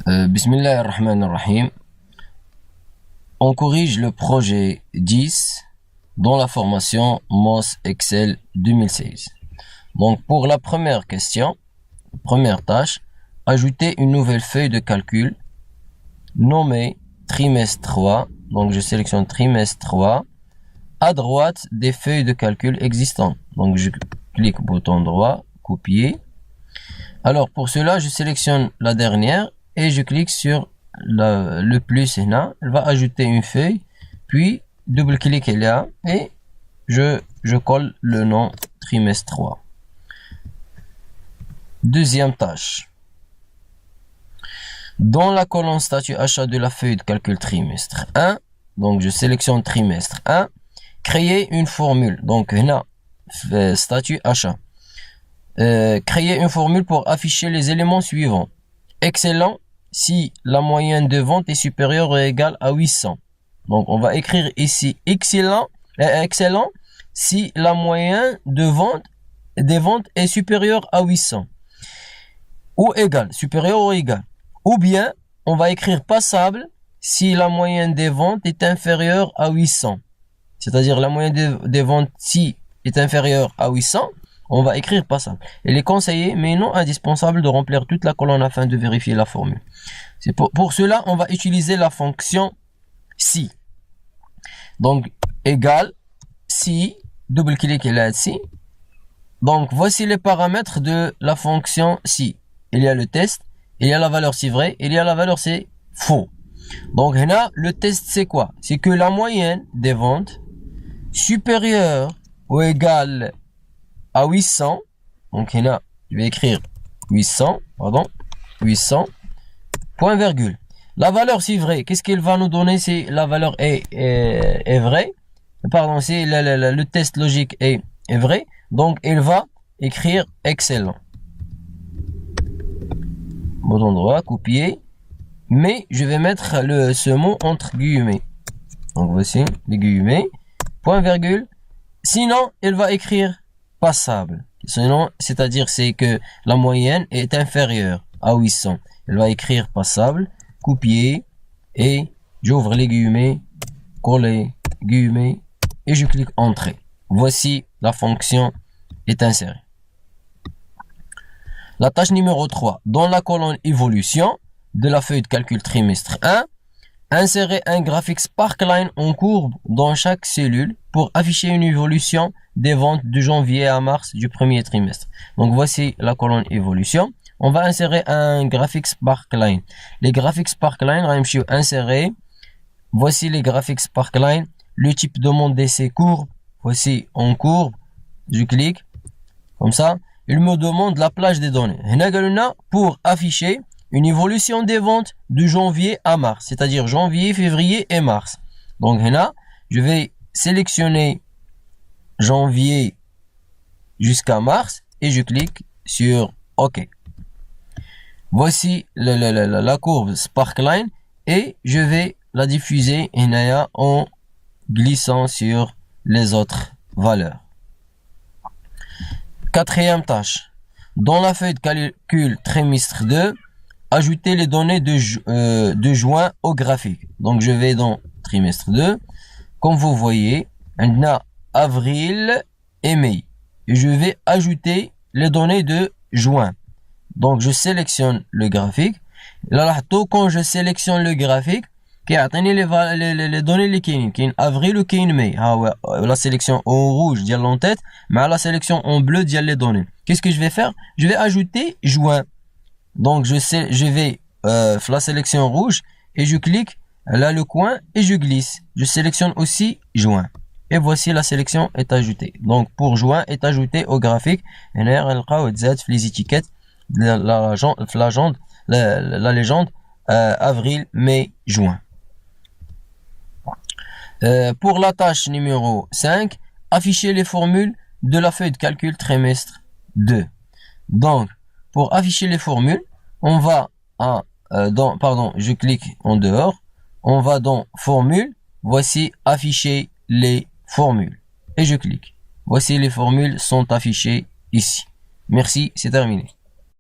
Bismillahirrahmanirrahim. On corrige le projet 10 dans la formation MOS Excel 2016. Donc pour la première question, première tâche, ajouter une nouvelle feuille de calcul nommée trimestre 3. Donc je sélectionne trimestre 3 à droite des feuilles de calcul existantes. Donc je clique bouton droit, copier. Alors pour cela, je sélectionne la dernière et je clique sur le plus là. Elle va ajouter une feuille, puis double-cliquer là et je colle le nom trimestre 3. Deuxième tâche. Dans la colonne statut achat de la feuille de calcul trimestre 1, donc je sélectionne trimestre 1, créer une formule. Donc là, statut achat. Créer une formule pour afficher les éléments suivants. Excellent si la moyenne de vente est supérieure ou égale à 800. Donc on va écrire ici excellent si la moyenne des ventes est supérieure à 800. Ou égal, supérieur ou égal. Ou bien on va écrire passable si la moyenne des ventes est inférieure à 800. C'est-à-dire la moyenne des ventes si est inférieure à 800. On va écrire passable. Il est conseillé, mais non indispensable de remplir toute la colonne afin de vérifier la formule. C'est pour cela, on va utiliser la fonction si. Donc, égal si, double-cliquez là-dessus. Donc, voici les paramètres de la fonction si. Il y a le test, il y a la valeur c'est vrai, il y a la valeur c'est faux. Donc, là, le test c'est quoi? C'est que la moyenne des ventes supérieure ou égale à 800, donc là, je vais écrire 800, point virgule. La valeur c'est vrai, qu'est-ce qu'il va nous donner si la valeur est vraie? Pardon, si le test logique est vrai, donc il va écrire excellent. Bouton droit, copier, mais je vais mettre ce mot entre guillemets. Donc voici les guillemets, point virgule. Sinon, il va écrire passable. Sinon, c'est-à-dire c'est que la moyenne est inférieure à 800. Elle va écrire passable, copier et j'ouvre les guillemets, coller guillemets et je clique entrée. Voici la fonction est insérée. La tâche numéro 3. Dans la colonne évolution de la feuille de calcul trimestre 1, insérer un graphique Sparkline en courbe dans chaque cellule pour afficher une évolution des ventes de janvier à mars du premier trimestre. Donc voici la colonne évolution. On va insérer un graphique Sparkline. Les graphiques Sparkline, insérer. Voici les graphiques Sparkline. Le type demandé c'est courbe. Voici en courbe. Je clique comme ça. Il me demande la plage des données. Pour afficher une évolution des ventes de janvier à mars, c'est-à-dire janvier, février et mars. Donc là, je vais sélectionner janvier jusqu'à mars et je clique sur OK. Voici la courbe Sparkline et je vais la diffuser en glissant sur les autres valeurs. Quatrième tâche. Dans la feuille de calcul trimestre 2, ajouter les données de juin au graphique. Donc je vais dans trimestre 2. Comme vous voyez, on a avril et mai. Et je vais ajouter les données de juin. Donc je sélectionne le graphique. Là, quand je sélectionne le graphique, qui a les données les qui avril ou qui mai. La sélection en rouge dial en tête, mais la sélection en bleu dial les données. Qu'est-ce que je vais faire? Je vais ajouter juin. Donc je vais la sélection rouge et je clique là le coin et je glisse. Je sélectionne aussi juin. Et voici la sélection est ajoutée. Donc pour juin est ajouté au graphique. Les étiquettes la légende avril, mai, juin. Pour la tâche numéro 5, afficher les formules de la feuille de calcul trimestre 2. Donc pour afficher les formules, on va je clique en dehors, on va dans formule, voici afficher les formules et je clique. Voici les formules sont affichées ici. Merci, c'est terminé.